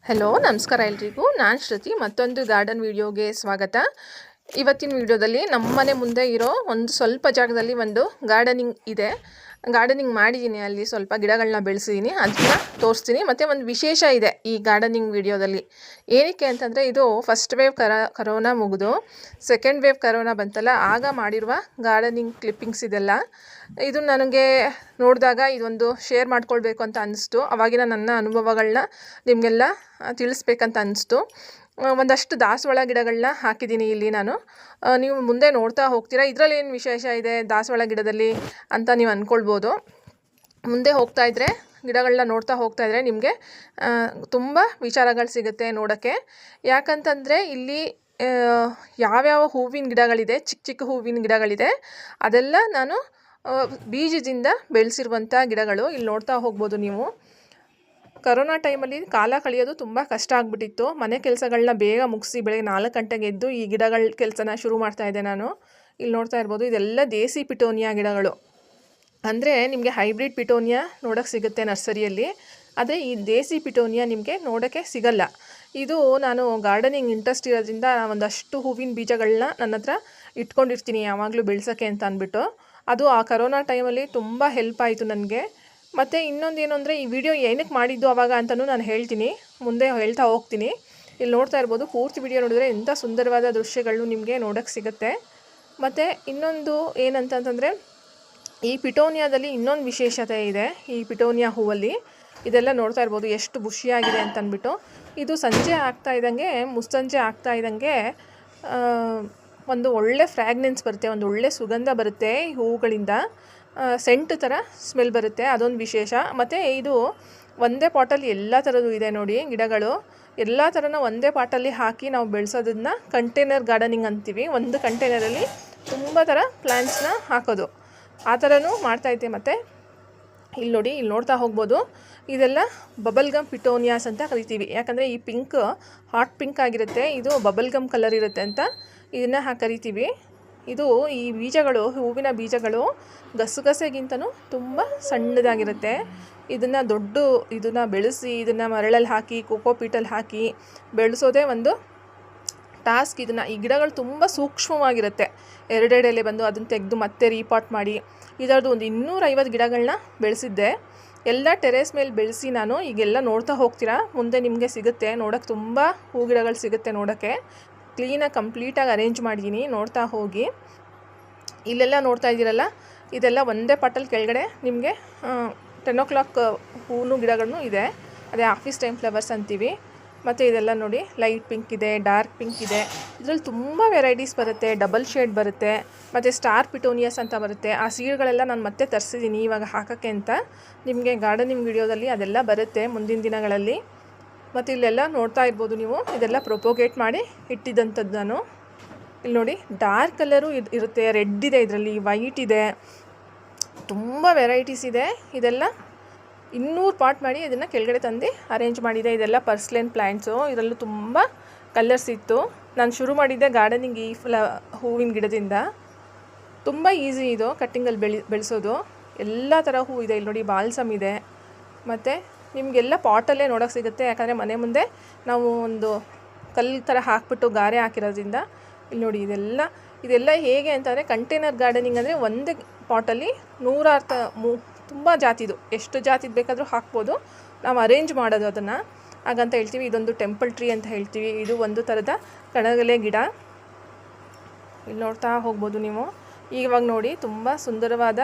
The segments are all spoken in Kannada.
ಹಲೋ ನಮಸ್ಕಾರ ಎಲ್ರಿಗೂ. ನಾನು ಶ್ರುತಿ, ಮತ್ತೊಂದು ಗಾರ್ಡನ್ ವಿಡಿಯೋಗೆ ಸ್ವಾಗತ. ಇವತ್ತಿನ ವಿಡಿಯೋದಲ್ಲಿ ನಮ್ಮನೆ ಮುಂದೆ ಇರೋ ಒಂದು ಸ್ವಲ್ಪ ಜಾಗದಲ್ಲಿ ಒಂದು ಗಾರ್ಡನಿಂಗ್ ಇದೆ. ಗಾರ್ಡನಿಂಗ್ ಮಾಡಿದ್ದೀನಿ, ಅಲ್ಲಿ ಸ್ವಲ್ಪ ಗಿಡಗಳನ್ನ ಬೆಳೆಸಿದ್ದೀನಿ, ಅದನ್ನ ತೋರಿಸ್ತೀನಿ. ಮತ್ತು ಒಂದು ವಿಶೇಷ ಇದೆ ಈ ಗಾರ್ಡನಿಂಗ್ ವಿಡಿಯೋದಲ್ಲಿ. ಏನಕ್ಕೆ ಅಂತಂದರೆ, ಇದು ಫಸ್ಟ್ ವೇವ್ ಕರೋನಾ ಮುಗಿದು ಸೆಕೆಂಡ್ ವೇವ್ ಕರೋನಾ ಬಂತಲ್ಲ, ಆಗ ಮಾಡಿರುವ ಗಾರ್ಡನಿಂಗ್ ಕ್ಲಿಪ್ಪಿಂಗ್ಸ್ ಇದೆಲ್ಲ. ಇದು ನನಗೆ ನೋಡಿದಾಗ ಇದೊಂದು ಶೇರ್ ಮಾಡ್ಕೊಳ್ಬೇಕು ಅಂತ ಅನ್ನಿಸ್ತು. ಅವಾಗಿನ ನನ್ನ ಅನುಭವಗಳನ್ನ ನಿಮಗೆಲ್ಲ ತಿಳಿಸ್ಬೇಕಂತ ಅನ್ನಿಸ್ತು. ಒಂದಷ್ಟು ದಾಸವಾಳ ಗಿಡಗಳನ್ನ ಹಾಕಿದ್ದೀನಿ ಇಲ್ಲಿ ನಾನು. ನೀವು ಮುಂದೆ ನೋಡ್ತಾ ಹೋಗ್ತೀರಾ, ಇದರಲ್ಲಿ ಏನು ವಿಶೇಷ ಇದೆ ದಾಸವಾಳ ಗಿಡದಲ್ಲಿ ಅಂತ ನೀವು ಅಂದ್ಕೊಳ್ಬೋದು. ಮುಂದೆ ಹೋಗ್ತಾಯಿದ್ರೆ, ಗಿಡಗಳನ್ನ ನೋಡ್ತಾ ಹೋಗ್ತಾಯಿದ್ರೆ ನಿಮಗೆ ತುಂಬ ವಿಚಾರಗಳು ಸಿಗುತ್ತೆ ನೋಡೋಕ್ಕೆ. ಯಾಕಂತಂದರೆ ಇಲ್ಲಿ ಯಾವ್ಯಾವ ಹೂವಿನ ಗಿಡಗಳಿದೆ, ಚಿಕ್ಕ ಚಿಕ್ಕ ಹೂವಿನ ಗಿಡಗಳಿದೆ, ಅದೆಲ್ಲ ನಾನು ಬೀಜದಿಂದ ಬೆಳೆಸಿರುವಂಥ ಗಿಡಗಳು. ಇಲ್ಲಿ ನೋಡ್ತಾ ಹೋಗ್ಬೋದು ನೀವು. ಕರೋನಾ ಟೈಮಲ್ಲಿ ಕಾಲ ಕಳೆಯೋದು ತುಂಬ ಕಷ್ಟ ಆಗಿಬಿಟ್ಟಿತ್ತು. ಮನೆ ಕೆಲಸಗಳನ್ನ ಬೇಗ ಮುಗಿಸಿ ಬೆಳಗ್ಗೆ 4 ಗಂಟೆಗೆ ಎದ್ದು ಈ ಗಿಡಗಳ ಕೆಲಸನ ಶುರು ಮಾಡ್ತಾಯಿದ್ದೆ ನಾನು. ಇಲ್ಲಿ ನೋಡ್ತಾ ಇರ್ಬೋದು, ಇದೆಲ್ಲ ದೇಸಿ ಪಿಟೋನಿಯಾ ಗಿಡಗಳು. ಅಂದರೆ ನಿಮಗೆ ಹೈಬ್ರಿಡ್ ಪಿಟೋನಿಯಾ ನೋಡೋಕ್ಕೆ ಸಿಗುತ್ತೆ ನರ್ಸರಿಯಲ್ಲಿ, ಆದರೆ ಈ ದೇಸಿ ಪಿಟೋನಿಯಾ ನಿಮಗೆ ನೋಡೋಕ್ಕೆ ಸಿಗಲ್ಲ. ಇದು ನಾನು ಗಾರ್ಡನಿಂಗ್ ಇಂಟ್ರೆಸ್ಟ್ ಇರೋದ್ರಿಂದ ಒಂದಷ್ಟು ಹೂವಿನ ಬೀಜಗಳನ್ನ ನನ್ನ ಹತ್ರ ಇಟ್ಕೊಂಡಿರ್ತೀನಿ ಯಾವಾಗಲೂ ಬೆಳೆಸೋಕ್ಕೆ ಅಂತ ಅಂದ್ಬಿಟ್ಟು. ಅದು ಆ ಕರೋನಾ ಟೈಮಲ್ಲಿ ತುಂಬ ಹೆಲ್ಪ್ ಆಯಿತು ನನಗೆ. ಮತ್ತು ಇನ್ನೊಂದೇನು ಅಂದರೆ, ಈ ವಿಡಿಯೋ ಏನಕ್ಕೆ ಮಾಡಿದ್ದು ಆವಾಗ ಅಂತಲೂ ನಾನು ಹೇಳ್ತೀನಿ, ಮುಂದೆ ಹೇಳ್ತಾ ಹೋಗ್ತೀನಿ. ಇಲ್ಲಿ ನೋಡ್ತಾ ಇರ್ಬೋದು, ಪೂರ್ತಿ ವಿಡಿಯೋ ನೋಡಿದ್ರೆ ಎಂಥ ಸುಂದರವಾದ ದೃಶ್ಯಗಳು ನಿಮಗೆ ನೋಡೋಕ್ಕೆ ಸಿಗುತ್ತೆ. ಮತ್ತು ಇನ್ನೊಂದು ಏನಂತಂದರೆ, ಈ ಪಿಟೋನಿಯಾದಲ್ಲಿ ಇನ್ನೊಂದು ವಿಶೇಷತೆ ಇದೆ. ಈ ಪಿಟೋನಿಯಾ ಹೂವಲ್ಲಿ ಇದೆಲ್ಲ ನೋಡ್ತಾ ಇರ್ಬೋದು ಎಷ್ಟು ಖುಷಿಯಾಗಿದೆ ಅಂತ ಅಂದ್ಬಿಟ್ಟು. ಇದು ಸಂಜೆ ಆಗ್ತಾ ಇದ್ದಂಗೆ, ಮುಸ್ಸಂಜೆ ಆಗ್ತಾ ಇದ್ದಂಗೆ ಒಂದು ಒಳ್ಳೆ ಫ್ರ್ಯಾಗ್ನೆನ್ಸ್ ಬರುತ್ತೆ, ಒಂದು ಒಳ್ಳೆ ಸುಗಂಧ ಬರುತ್ತೆ ಈ ಹೂವುಗಳಿಂದ. ಸೆಂಟ್ ಥರ ಸ್ಮೆಲ್ ಬರುತ್ತೆ, ಅದೊಂದು ವಿಶೇಷ. ಮತ್ತು ಇದು ಒಂದೇ ಪಾಟಲ್ಲಿ ಎಲ್ಲ ಥರದ್ದು ಇದೆ ನೋಡಿ ಗಿಡಗಳು. ಎಲ್ಲ ಥರನ ಒಂದೇ ಪಾಟಲ್ಲಿ ಹಾಕಿ ನಾವು ಬೆಳೆಸೋದನ್ನ ಕಂಟೈನರ್ ಗಾರ್ಡನಿಂಗ್ ಅಂತೀವಿ. ಒಂದು ಕಂಟೈನರಲ್ಲಿ ತುಂಬ ಥರ ಪ್ಲ್ಯಾಂಟ್ಸ್ನ ಹಾಕೋದು, ಆ ಥರನೂ ಮಾಡ್ತಾಯಿದ್ದೆ. ಮತ್ತು ಇಲ್ಲಿ ನೋಡಿ, ಇಲ್ಲಿ ನೋಡ್ತಾ ಹೋಗ್ಬೋದು, ಇದೆಲ್ಲ ಬಬಲ್ ಗಮ್ ಪಿಟೋನಿಯಾಸ್ ಅಂತ ಕರಿತೀವಿ. ಯಾಕಂದರೆ ಈ ಪಿಂಕ್ ಹಾಟ್ ಪಿಂಕ್ ಆಗಿರುತ್ತೆ, ಇದು ಬಬಲ್ ಗಮ್ ಕಲರ್ ಇರುತ್ತೆ ಅಂತ ಇದನ್ನು ಕರಿತೀವಿ. ಇದು ಈ ಬೀಜಗಳು, ಹೂವಿನ ಬೀಜಗಳು ಗಸಗಸೆಗಿಂತನೂ ತುಂಬ ಸಣ್ಣದಾಗಿರುತ್ತೆ. ಇದನ್ನು ಬೆಳೆಸಿ, ಇದನ್ನು ಮರಳಲ್ಲಿ ಹಾಕಿ, ಕೋಕೋಪೀಟಲ್ಲಿ ಹಾಕಿ ಬೆಳೆಸೋದೇ ಒಂದು ಟಾಸ್ಕ್. ಈ ಗಿಡಗಳು ತುಂಬ ಸೂಕ್ಷ್ಮವಾಗಿರುತ್ತೆ. ಎರಡೆರಡು ಎಲೆ ಬಂದು ಅದನ್ನು ತೆಗೆದು ಮತ್ತೆ ರೀಪಾಟ್ ಮಾಡಿ, ಇದರದ್ದು ಒಂದು 250 ಗಿಡಗಳನ್ನ ಬೆಳೆಸಿದ್ದೆ. ಎಲ್ಲ ಟೆರೇಸ್ ಮೇಲೆ ಬೆಳೆಸಿ ನಾನು ಈಗೆಲ್ಲ ನೋಡ್ತಾ ಹೋಗ್ತೀರಾ, ಮುಂದೆ ನಿಮಗೆ ಸಿಗುತ್ತೆ ನೋಡೋಕ್ಕೆ. ತುಂಬ ಹೂ ಗಿಡಗಳು ಸಿಗುತ್ತೆ ನೋಡೋಕ್ಕೆ. ಕ್ಲೀನಾಗಿ ಕಂಪ್ಲೀಟಾಗಿ ಅರೇಂಜ್ ಮಾಡಿದ್ದೀನಿ, ನೋಡ್ತಾ ಹೋಗಿ. ಇಲ್ಲೆಲ್ಲ ನೋಡ್ತಾ ಇದ್ದೀರಲ್ಲ, ಇದೆಲ್ಲ ಒಂದೇ ಪಾಟಲ್ಲಿ ಕೆಳಗಡೆ ನಿಮಗೆ 10 o'clock ಹೂವು ಗಿಡಗಳೂ ಇದೆ, ಅದೇ ಆಫೀಸ್ ಟೈಮ್ ಫ್ಲವರ್ಸ್ ಅಂತೀವಿ. ಮತ್ತು ಇದೆಲ್ಲ ನೋಡಿ, ಲೈಟ್ ಪಿಂಕ್ ಇದೆ, ಡಾರ್ಕ್ ಪಿಂಕ್ ಇದೆ. ಇದರಲ್ಲಿ ತುಂಬ ವೆರೈಟೀಸ್ ಬರುತ್ತೆ, ಡಬಲ್ ಶೇಡ್ ಬರುತ್ತೆ, ಮತ್ತು ಸ್ಟಾರ್ ಪಿಟೋನಿಯಸ್ ಅಂತ ಬರುತ್ತೆ. ಆ ಸೀಡ್ಗಳೆಲ್ಲ ನಾನು ಮತ್ತೆ ತರಿಸಿದ್ದೀನಿ ಇವಾಗ ಹಾಕೋಕ್ಕೆ ಅಂತ. ನಿಮಗೆ ಗಾರ್ಡನಿಂಗ್ ವಿಡಿಯೋದಲ್ಲಿ ಅದೆಲ್ಲ ಬರುತ್ತೆ ಮುಂದಿನ ದಿನಗಳಲ್ಲಿ. ಮತ್ತು ಇಲ್ಲೆಲ್ಲ ನೋಡ್ತಾ ಇರ್ಬೋದು ನೀವು, ಇದೆಲ್ಲ ಪ್ರೊಪೋಗೇಟ್ ಮಾಡಿ ಇಟ್ಟಿದ್ದಂಥದ್ದು ನಾನು. ಇಲ್ಲಿ ನೋಡಿ, ಡಾರ್ಕ್ ಕಲರು ಇರುತ್ತೆ, ರೆಡ್ ಇದೆ, ಇದರಲ್ಲಿ ವೈಟ್ ಇದೆ, ತುಂಬ ವೆರೈಟೀಸ್ ಇದೆ. ಇದೆಲ್ಲ 200 ಪಾಟ್ ಮಾಡಿ ಇದನ್ನು ಕೆಳಗಡೆ ತಂದು ಅರೇಂಜ್ ಮಾಡಿದೆ. ಇದೆಲ್ಲ ಪರ್ಸ್ಲೆನ್ ಪ್ಲ್ಯಾಂಟ್ಸು, ಇದರಲ್ಲೂ ತುಂಬ ಕಲರ್ಸ್ ಇತ್ತು. ನಾನು ಶುರು ಮಾಡಿದ್ದೆ ಗಾರ್ಡನಿಂಗ್ ಈ ಹೂವಿನ ಗಿಡದಿಂದ. ತುಂಬ ಈಸಿ ಇದು ಕಟ್ಟಿಂಗಲ್ಲಿ ಬೆಳೆಸೋದು. ಎಲ್ಲ ಥರ ಹೂ ಇದೆ. ಇಲ್ಲಿ ನೋಡಿ, ಬಾಲ್ಸಮ್ ಇದೆ. ಮತ್ತು ನಿಮಗೆಲ್ಲ ಪಾಟಲ್ಲೇ ನೋಡೋಕ್ಕೆ ಸಿಗುತ್ತೆ, ಯಾಕಂದರೆ ಮನೆ ಮುಂದೆ ನಾವು ಒಂದು ಕಲ್ಲು ಥರ ಹಾಕ್ಬಿಟ್ಟು ಗಾರೆ ಹಾಕಿರೋದ್ರಿಂದ. ಇಲ್ಲಿ ನೋಡಿ, ಇದೆಲ್ಲ ಹೇಗೆ ಅಂತಂದರೆ, ಕಂಟೈನರ್ ಗಾರ್ಡನಿಂಗ್ ಅಂದರೆ ಒಂದೇ ಪಾಟಲ್ಲಿ 100 ತುಂಬ ಜಾತಿದು, ಎಷ್ಟು ಜಾತಿದು ಬೇಕಾದರೂ ಹಾಕ್ಬೋದು. ನಾವು ಅರೇಂಜ್ ಮಾಡೋದು ಅದನ್ನು, ಹಾಗಂತ ಹೇಳ್ತೀವಿ. ಇದೊಂದು ಟೆಂಪಲ್ ಟ್ರೀ ಅಂತ ಹೇಳ್ತೀವಿ. ಇದು ಒಂದು ಥರದ ಕಣಗಲೆ ಗಿಡ. ಇಲ್ಲಿ ನೋಡ್ತಾ ಹೋಗ್ಬೋದು ನೀವು. ಇವಾಗ ನೋಡಿ, ತುಂಬ ಸುಂದರವಾದ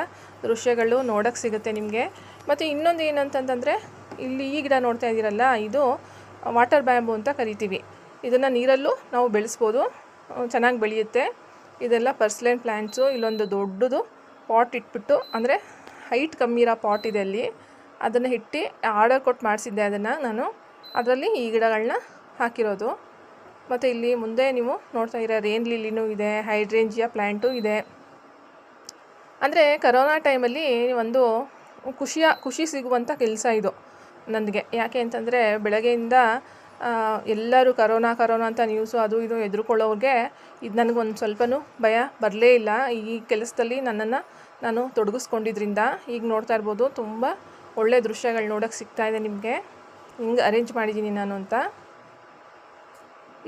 ದೃಶ್ಯಗಳು ನೋಡೋಕ್ಕೆ ಸಿಗುತ್ತೆ ನಿಮಗೆ. ಮತ್ತು ಇನ್ನೊಂದು ಏನಂತಂದರೆ, ಇಲ್ಲಿ ಈ ಗಿಡ ನೋಡ್ತಾ ಇದ್ದೀರಲ್ಲ, ಇದು ವಾಟರ್ ಬ್ಯಾಂಬು ಅಂತ ಕರಿತೀವಿ. ಇದನ್ನು ನೀರಲ್ಲೂ ನಾವು ಬೆಳೆಸ್ಬೋದು, ಚೆನ್ನಾಗಿ ಬೆಳೆಯುತ್ತೆ. ಇದೆಲ್ಲ ಪರ್ಸ್ಲೆನ್ ಪ್ಲ್ಯಾಂಟ್ಸು. ಇಲ್ಲೊಂದು ದೊಡ್ಡದು ಪಾಟ್ ಇಟ್ಬಿಟ್ಟು, ಅಂದರೆ ಹೈಟ್ ಕಮ್ಮಿ ಇರೋ ಪಾಟ್ ಇದೆ ಅಲ್ಲಿ, ಅದನ್ನು ಇಟ್ಟು ಆರ್ಡರ್ ಕೊಟ್ಟು ಮಾಡಿಸಿದ್ದೆ ಅದನ್ನು ನಾನು. ಅದರಲ್ಲಿ ಈ ಗಿಡಗಳನ್ನ ಹಾಕಿರೋದು. ಮತ್ತು ಇಲ್ಲಿ ಮುಂದೆ ನೀವು ನೋಡ್ತಾ ಇರೋ ರೇನ್ ಲಿಲಿನೂ ಇದೆ, ಹೈಡ್ರೇಂಜಿಯಾ ಪ್ಲ್ಯಾಂಟು ಇದೆ. ಅಂದರೆ ಕರೋನಾ ಟೈಮಲ್ಲಿ ಒಂದು ಖುಷಿ ಸಿಗುವಂಥ ಕೆಲಸ ಇದು ನನಗೆ. ಯಾಕೆ ಅಂತಂದರೆ, ಬೆಳಗ್ಗೆಯಿಂದ ಎಲ್ಲರೂ ಕರೋನಾ ಅಂತ ನ್ಯೂಸು ಅದು ಇದು ಎದುರುಕೊಳ್ಳೋರಿಗೆ ಇದು ನನಗೊಂದು ಸ್ವಲ್ಪನೂ ಭಯ ಬರಲೇ ಇಲ್ಲ. ಈ ಕೆಲಸದಲ್ಲಿ ನನ್ನನ್ನು ನಾನು ತೊಡಗಿಸ್ಕೊಂಡಿದ್ರಿಂದ. ಈಗ ನೋಡ್ತಾ ಇರ್ಬೋದು, ತುಂಬ ಒಳ್ಳೆ ದೃಶ್ಯಗಳು ನೋಡೋಕ್ಕೆ ಸಿಗ್ತಾಯಿದೆ ನಿಮಗೆ. ಹಿಂಗೆ ಅರೇಂಜ್ ಮಾಡಿದ್ದೀನಿ ನಾನು ಅಂತ.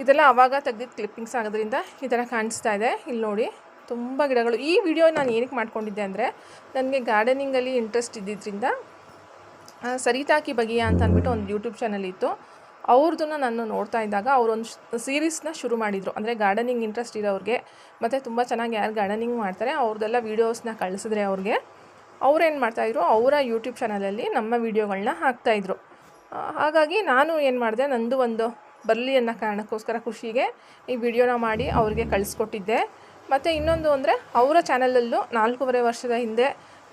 ಇದೆಲ್ಲ ಆವಾಗ ತೆಗ್ದಿದ್ದು ಕ್ಲಿಪ್ಪಿಂಗ್ಸ್ ಆಗೋದ್ರಿಂದ ಈ ಥರ ಕಾಣಿಸ್ತಾ ಇದೆ. ಇಲ್ಲಿ ನೋಡಿ ತುಂಬ ಗಿಡಗಳು. ಈ ವಿಡಿಯೋ ನಾನು ಏನಕ್ಕೆ ಮಾಡ್ಕೊಂಡಿದ್ದೆ ಅಂದರೆ ನನಗೆ ಗಾರ್ಡನಿಂಗಲ್ಲಿ ಇಂಟ್ರೆಸ್ಟ್ ಇದ್ದಿದ್ದರಿಂದ ಸರಿತಾಕಿ ಬಗೆಯ ಅಂತ ಅಂದ್ಬಿಟ್ಟು ಒಂದು ಯೂಟ್ಯೂಬ್ ಚಾನಲ್ ಇತ್ತು. ಅವ್ರದ್ದನ್ನು ನಾನು ನೋಡ್ತಾ ಇದ್ದಾಗ ಅವರೊಂದು ಸೀರೀಸ್ನ ಶುರು ಮಾಡಿದರು. ಅಂದರೆ ಗಾರ್ಡನಿಂಗ್ ಇಂಟ್ರೆಸ್ಟ್ ಇರೋರಿಗೆ ಮತ್ತು ತುಂಬ ಚೆನ್ನಾಗಿ ಯಾರು ಗಾರ್ಡನಿಂಗ್ ಮಾಡ್ತಾರೆ ಅವ್ರದ್ದೆಲ್ಲ ವೀಡಿಯೋಸ್ನ ಕಳಿಸಿದ್ರೆ ಅವ್ರಿಗೆ ಅವ್ರೇನು ಮಾಡ್ತಾಯಿದ್ರು, ಅವರ ಯೂಟ್ಯೂಬ್ ಚಾನಲಲ್ಲಿ ನಮ್ಮ ವೀಡಿಯೋಗಳನ್ನ ಹಾಕ್ತಾಯಿದ್ರು. ಹಾಗಾಗಿ ನಾನು ಏನು ಮಾಡಿದೆ, ನಂದು ಒಂದು ಬರಲಿ ಅನ್ನೋ ಕಾರಣಕ್ಕೋಸ್ಕರ ಖುಷಿಗೆ ಈ ವಿಡಿಯೋನ ಮಾಡಿ ಅವ್ರಿಗೆ ಕಳಿಸ್ಕೊಟ್ಟಿದ್ದೆ. ಮತ್ತು ಇನ್ನೊಂದು ಅಂದರೆ ಅವರ ಚಾನಲಲ್ಲೂ 4.5 ವರ್ಷದ ಹಿಂದೆ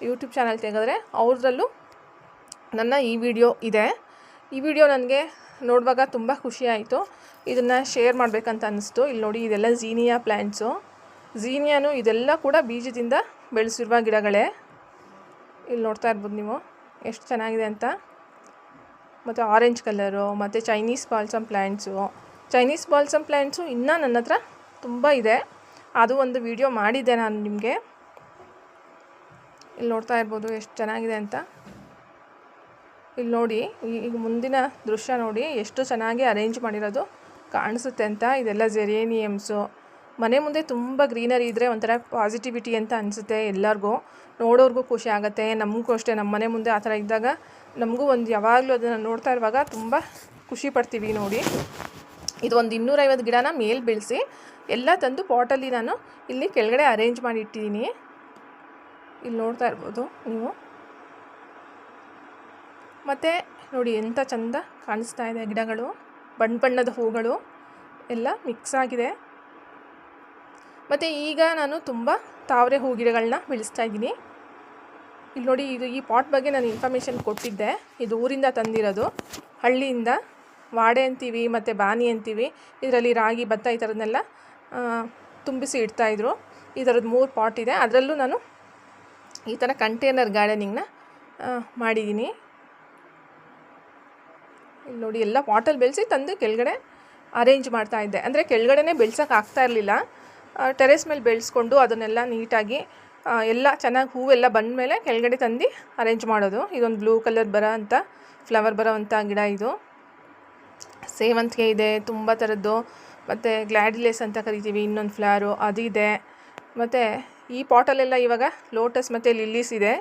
ಯೂಟ್ಯೂಬ್ ಚಾನಲ್ ತೆಗೆದ್ರೆ ಅವ್ರದ್ರಲ್ಲೂ ನನ್ನ ಈ ವಿಡಿಯೋ ಇದೆ. ಈ ವಿಡಿಯೋ ನನಗೆ ನೋಡುವಾಗ ತುಂಬ ಖುಷಿ ಆಯಿತು. ಇದನ್ನು ಶೇರ್ ಮಾಡಬೇಕಂತ ಅನ್ನಿಸ್ತು. ಇಲ್ಲಿ ನೋಡಿ ಇದೆಲ್ಲ ಝೀನಿಯಾ ಪ್ಲ್ಯಾಂಟ್ಸು. ಝೀನಿಯಾನು ಇದೆಲ್ಲ ಕೂಡ ಬೀಜದಿಂದ ಬೆಳೆಸಿರುವ ಗಿಡಗಳೇ. ಇಲ್ಲಿ ನೋಡ್ತಾ ಇರ್ಬೋದು ನೀವು ಎಷ್ಟು ಚೆನ್ನಾಗಿದೆ ಅಂತ. ಮತ್ತು ಆರೆಂಜ್ ಕಲರು ಮತ್ತು ಚೈನೀಸ್ ಬಾಲ್ಸಮ್ ಪ್ಲ್ಯಾಂಟ್ಸು ಇನ್ನೂ ನನ್ನ ಹತ್ರ ತುಂಬ ಇದೆ. ಅದು ಒಂದು ವಿಡಿಯೋ ಮಾಡಿದ್ದೆ ನಾನು ನಿಮಗೆ. ಇಲ್ಲಿ ನೋಡ್ತಾ ಇರ್ಬೋದು ಎಷ್ಟು ಚೆನ್ನಾಗಿದೆ ಅಂತ. ಇಲ್ಲಿ ನೋಡಿ ಈಗ ಮುಂದಿನ ದೃಶ್ಯ ನೋಡಿ ಎಷ್ಟು ಚೆನ್ನಾಗಿ ಅರೇಂಜ್ ಮಾಡಿರೋದು ಕಾಣಿಸುತ್ತೆ ಅಂತ. ಇದೆಲ್ಲ ಜೆರೇನಿಯಮ್ಸು. ಮನೆ ಮುಂದೆ ತುಂಬ ಗ್ರೀನರಿ ಇದ್ದರೆ ಒಂಥರ ಪಾಸಿಟಿವಿಟಿ ಅಂತ ಅನಿಸುತ್ತೆ ಎಲ್ಲರಿಗೂ. ನೋಡೋರ್ಗೂ ಖುಷಿ ಆಗುತ್ತೆ, ನಮಗೂ ಅಷ್ಟೇ. ನಮ್ಮ ಮನೆ ಮುಂದೆ ಆ ಥರ ಇದ್ದಾಗ ನಮಗೂ ಒಂದು ಯಾವಾಗಲೂ ಅದನ್ನು ನೋಡ್ತಾ ಇರುವಾಗ ತುಂಬ ಖುಷಿ ಪಡ್ತೀವಿ. ನೋಡಿ ಇದು ಒಂದು 250 ಗಿಡನ ಮೇಲೆ ಬೆಳೆಸಿ ಎಲ್ಲ ತಂದು ಪಾಟಲ್ಲಿ ನಾನು ಇಲ್ಲಿ ಕೆಳಗಡೆ ಅರೇಂಜ್ ಮಾಡಿ ಇಟ್ಟಿದ್ದೀನಿ. ಇಲ್ಲಿ ನೋಡ್ತಾ ಇರ್ಬೋದು ನೀವು. ಮತ್ತು ನೋಡಿ ಎಂಥ ಚೆಂದ ಕಾಣಿಸ್ತಾ ಇದೆ ಗಿಡಗಳು. ಬಣ್ಣದ ಹೂಗಳು ಎಲ್ಲ ಮಿಕ್ಸ್ ಆಗಿದೆ. ಮತ್ತು ಈಗ ನಾನು ತುಂಬ ತಾವರೆ ಹೂ ಗಿಡಗಳನ್ನ ಬೆಳೆಸ್ತಾ ಇದ್ದೀನಿ. ಇಲ್ಲಿ ನೋಡಿ ಈ ಪಾಟ್ ಬಗ್ಗೆ ನಾನು ಇನ್ಫಾರ್ಮೇಷನ್ ಕೊಟ್ಟಿದ್ದೆ. ಇದು ಊರಿಂದ ತಂದಿರೋದು, ಹಳ್ಳಿಯಿಂದ. ವಾಡೆ ಅಂತೀವಿ ಮತ್ತು ಬಾನಿ ಅಂತೀವಿ. ಇದರಲ್ಲಿ ರಾಗಿ, ಭತ್ತ ಈ ಥರದನ್ನೆಲ್ಲ ತುಂಬಿಸಿ ಇಡ್ತಾಯಿದ್ರು. ಈ ಥರದ್ದು 3 ಪಾಟ್ ಇದೆ. ಅದರಲ್ಲೂ ನಾನು ಈ ಥರ ಕಂಟೈನರ್ ಗಾರ್ಡನಿಂಗ್ನ ಮಾಡಿದ್ದೀನಿ. ಇಲ್ಲಿ ನೋಡಿ ಎಲ್ಲ ಪಾಟಲ್ಲಿ ಬೆಳೆಸಿ ತಂದು ಕೆಳಗಡೆ ಅರೇಂಜ್ ಮಾಡ್ತಾಯಿದ್ದೆ. ಅಂದರೆ ಕೆಳಗಡೆನೇ ಬೆಳ್ಸೋಕೆ ಆಗ್ತಾ ಇರಲಿಲ್ಲ. ಟೆರೆಸ್ ಮೇಲೆ ಬೆಳೆಸ್ಕೊಂಡು ಅದನ್ನೆಲ್ಲ ನೀಟಾಗಿ ಎಲ್ಲ ಚೆನ್ನಾಗಿ ಹೂವೆಲ್ಲ ಬಂದ ಮೇಲೆ ಕೆಳಗಡೆ ತಂದು ಅರೇಂಜ್ ಮಾಡೋದು. ಇದೊಂದು ಬ್ಲೂ ಕಲರ್ ಫ್ಲವರ್ ಬರೋ ಅಂಥ ಗಿಡ. ಇದು ಸೇವಂತಿಗೆ ಇದೆ ತುಂಬ ಥರದ್ದು. ಮತ್ತು ಗ್ಲ್ಯಾಡಿಲೇಸ್ ಅಂತ ಕರಿತೀವಿ ಇನ್ನೊಂದು ಫ್ಲವರು, ಅದಿದೆ. ಮತ್ತು ಈ ಪಾಟಲ್ಲೆಲ್ಲ ಇವಾಗ ಲೋಟಸ್ ಮತ್ತು ಲಿಲ್ಲೀಸ್ ಇದೆ.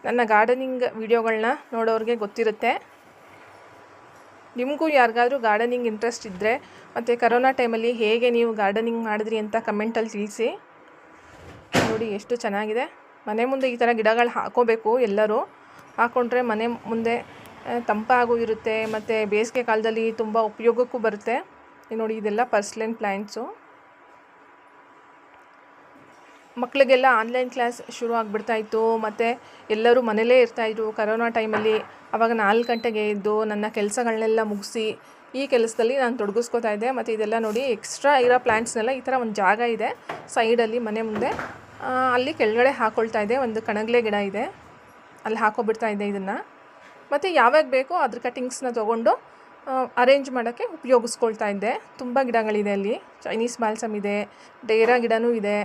ನನ್ನ ಗಾರ್ಡನಿಂಗ್ ವಿಡಿಯೋಗಳನ್ನ ನೋಡೋರಿಗೆ ಗೊತ್ತಿರುತ್ತೆ. ನಿಮಗೂ ಯಾರಿಗಾದ್ರೂ ಗಾರ್ಡನಿಂಗ್ ಇಂಟ್ರೆಸ್ಟ್ ಇದ್ದರೆ ಮತ್ತು ಕರೋನಾ ಟೈಮಲ್ಲಿ ಹೇಗೆ ನೀವು ಗಾರ್ಡನಿಂಗ್ ಮಾಡಿದ್ರಿ ಅಂತ ಕಮೆಂಟಲ್ಲಿ ತಿಳಿಸಿ. ನೋಡಿ ಎಷ್ಟು ಚೆನ್ನಾಗಿದೆ. ಮನೆ ಮುಂದೆ ಈ ಥರ ಗಿಡಗಳು ಹಾಕೋಬೇಕು ಎಲ್ಲರೂ. ಹಾಕ್ಕೊಂಡ್ರೆ ಮನೆ ಮುಂದೆ ತಂಪಾಗೂ ಇರುತ್ತೆ ಮತ್ತು ಬೇಸಿಗೆ ಕಾಲದಲ್ಲಿ ತುಂಬ ಉಪಯೋಗಕ್ಕೂ ಬರುತ್ತೆ. ನೋಡಿ ಇದೆಲ್ಲ ಪರ್ಸ್ಲೆನ್ ಪ್ಲ್ಯಾಂಟ್ಸು. ಮಕ್ಕಳಿಗೆಲ್ಲ ಆನ್ಲೈನ್ ಕ್ಲಾಸ್ ಶುರು ಆಗಿಬಿಡ್ತಾಯಿತ್ತು ಮತ್ತು ಎಲ್ಲರೂ ಮನೇಲೇ ಇರ್ತಾಯಿದ್ರು ಕರೋನಾ ಟೈಮಲ್ಲಿ. ಆವಾಗ 4 ಗಂಟೆಗೆ ಎದ್ದು ನನ್ನ ಕೆಲಸಗಳನ್ನೆಲ್ಲ ಮುಗಿಸಿ ಈ ಕೆಲಸದಲ್ಲಿ ನಾನು ತೊಡಗಿಸ್ಕೋತಾ ಇದ್ದೆ. ಮತ್ತು ಇದೆಲ್ಲ ನೋಡಿ ಎಕ್ಸ್ಟ್ರಾ ಇರೋ ಪ್ಲ್ಯಾಂಟ್ಸ್ನೆಲ್ಲ ಈ ಥರ ಒಂದು ಜಾಗ ಇದೆ ಸೈಡಲ್ಲಿ ಮನೆ ಮುಂದೆ, ಅಲ್ಲಿ ಕೆಳಗಡೆ ಹಾಕ್ಕೊಳ್ತಾ ಇದ್ದೆ. ಒಂದು ಕಣಗಲೆ ಗಿಡ ಇದೆ, ಅಲ್ಲಿ ಹಾಕೋಬಿಡ್ತಾ ಇದ್ದೆ ಇದನ್ನು. ಮತ್ತು ಯಾವಾಗ ಬೇಕೋ ಅದ್ರ ಕಟಿಂಗ್ಸ್ನ ತೊಗೊಂಡು ಅರೇಂಜ್ ಮಾಡೋಕ್ಕೆ ಉಪಯೋಗಿಸ್ಕೊಳ್ತಾ ಇದ್ದೆ. ತುಂಬ ಗಿಡಗಳಿದೆ ಅಲ್ಲಿ. ಚೈನೀಸ್ ಬಾಲ್ಸಮ್ ಇದೆ, ಡೇರಾ ಗಿಡನೂ ಇದೆ,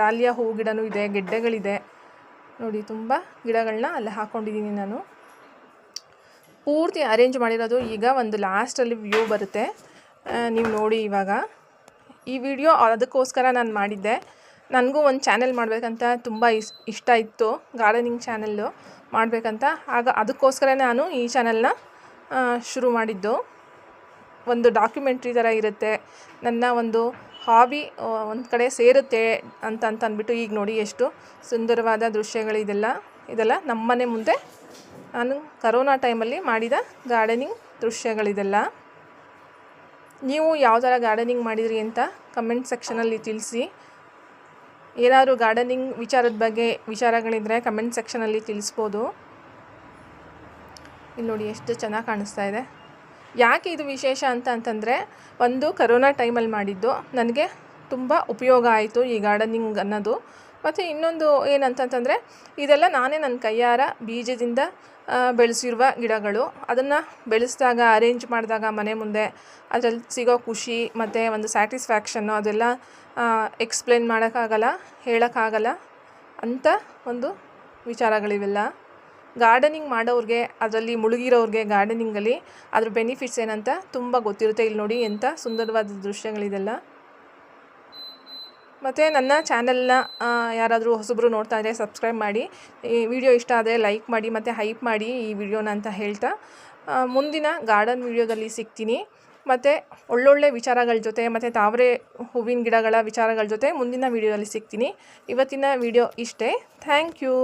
ಡಾಲಿಯಾ ಹೂ ಗಿಡನೂ ಇದೆ, ಗೆಡ್ಡೆಗಳಿದೆ. ನೋಡಿ ತುಂಬ ಗಿಡಗಳನ್ನ ಅಲ್ಲಿ ಹಾಕ್ಕೊಂಡಿದ್ದೀನಿ ನಾನು. ಪೂರ್ತಿ ಅರೇಂಜ್ ಮಾಡಿರೋದು. ಈಗ ಒಂದು ಲಾಸ್ಟಲ್ಲಿ ವ್ಯೂ ಬರುತ್ತೆ, ನೀವು ನೋಡಿ. ಇವಾಗ ಈ ವಿಡಿಯೋ ಅದಕ್ಕೋಸ್ಕರ ನಾನು ಮಾಡಿದ್ದೆ. ನನಗೂ ಒಂದು ಚಾನೆಲ್ ಮಾಡಬೇಕಂತ ತುಂಬ ಇಷ್ಟ ಇತ್ತು, ಗಾರ್ಡನಿಂಗ್ ಚಾನೆಲ್ಲು ಮಾಡಬೇಕಂತ. ಆಗ ಅದಕ್ಕೋಸ್ಕರ ನಾನು ಈ ಚಾನೆಲ್ನ ಶುರು ಮಾಡಿದ್ದು. ಒಂದು ಡಾಕ್ಯುಮೆಂಟ್ರಿ ಥರ ಇರುತ್ತೆ, ನನ್ನ ಒಂದು ಹಾಬಿ ಒಂದು ಕಡೆ ಸೇರುತ್ತೆ ಅಂತ ಅಂದ್ಬಿಟ್ಟು. ಈಗ ನೋಡಿ ಎಷ್ಟು ಸುಂದರವಾದ ಇದೆಲ್ಲ ನಮ್ಮನೆ ಮುಂದೆ ನಾನು ಕರೋನಾ ಟೈಮಲ್ಲಿ ಮಾಡಿದ ಗಾರ್ಡನಿಂಗ್ ದೃಶ್ಯಗಳಿದೆಲ್ಲ. ನೀವು ಯಾವ ಥರ ಗಾರ್ಡನಿಂಗ್ ಮಾಡಿದ್ರಿ ಅಂತ ಕಮೆಂಟ್ ಸೆಕ್ಷನಲ್ಲಿ ತಿಳಿಸಿ. ಏನಾದರೂ ಗಾರ್ಡನಿಂಗ್ ವಿಚಾರಗಳಿದ್ದರೆ ಕಮೆಂಟ್ ಸೆಕ್ಷನಲ್ಲಿ ತಿಳಿಸ್ಬೋದು. ಇಲ್ಲಿ ನೋಡಿ ಎಷ್ಟು ಚೆನ್ನಾಗಿ ಕಾಣಿಸ್ತಾ ಇದೆ. ಯಾಕೆ ಇದು ವಿಶೇಷ ಅಂತಂದರೆ, ಒಂದು ಕರೋನಾ ಟೈಮಲ್ಲಿ ಮಾಡಿದ್ದು ನನಗೆ ತುಂಬ ಉಪಯೋಗ ಆಯಿತು ಈ ಗಾರ್ಡನಿಂಗ್ ಅನ್ನೋದು. ಮತ್ತು ಇನ್ನೊಂದು ಏನಂತಂದರೆ, ಇದೆಲ್ಲ ನಾನೇ ನನ್ನ ಕೈಯಾರ ಬೀಜದಿಂದ ಬೆಳೆಸಿರುವ ಗಿಡಗಳು. ಅದನ್ನು ಬೆಳೆಸಿದಾಗ, ಅರೇಂಜ್ ಮಾಡಿದಾಗ ಮನೆ ಮುಂದೆ ಅದರಲ್ಲಿ ಸಿಗೋ ಖುಷಿ ಮತ್ತು ಒಂದು ಸ್ಯಾಟಿಸ್ಫ್ಯಾಕ್ಷನ್ನು ಅದೆಲ್ಲ ಎಕ್ಸ್ಪ್ಲೇನ್ ಮಾಡೋಕ್ಕಾಗಲ್ಲ, ಹೇಳೋಕ್ಕಾಗಲ್ಲ ಅಂಥ ಒಂದು ವಿಚಾರಗಳಿವೆಲ್ಲ. ಗಾರ್ಡನಿಂಗ್ ಮಾಡೋರಿಗೆ, ಅದರಲ್ಲಿ ಮುಳುಗಿರೋರಿಗೆ ಗಾರ್ಡನಿಂಗಲ್ಲಿ ಅದ್ರ ಬೆನಿಫಿಟ್ಸ್ ಏನಂತ ತುಂಬ ಗೊತ್ತಿರುತ್ತೆ. ಇಲ್ಲಿ ನೋಡಿ ಎಂಥ ಸುಂದರವಾದ ದೃಶ್ಯಗಳಿದೆಲ್ಲ. ಮತ್ತು ನನ್ನ ಚಾನಲ್ನ ಯಾರಾದರೂ ಹೊಸಬರು ನೋಡ್ತಾ ಇದ್ದರೆ ಸಬ್ಸ್ಕ್ರೈಬ್ ಮಾಡಿ, ಈ ವಿಡಿಯೋ ಇಷ್ಟ ಆದರೆ ಲೈಕ್ ಮಾಡಿ ಮತ್ತು ಹೈಪ್ ಮಾಡಿ ಈ ವಿಡಿಯೋನ ಅಂತ ಹೇಳ್ತಾ, ಮುಂದಿನ ಗಾರ್ಡನ್ ವಿಡಿಯೋದಲ್ಲಿ ಸಿಗ್ತೀನಿ. ಮತ್ತು ಒಳ್ಳೊಳ್ಳೆ ವಿಚಾರಗಳ ಜೊತೆ ಮತ್ತು ತಾವರೆ ಹೂವಿನ ಗಿಡಗಳ ವಿಚಾರಗಳ ಜೊತೆ ಮುಂದಿನ ವಿಡಿಯೋದಲ್ಲಿ ಸಿಗ್ತೀನಿ. ಇವತ್ತಿನ ವಿಡಿಯೋ ಇಷ್ಟೇ. Thank you.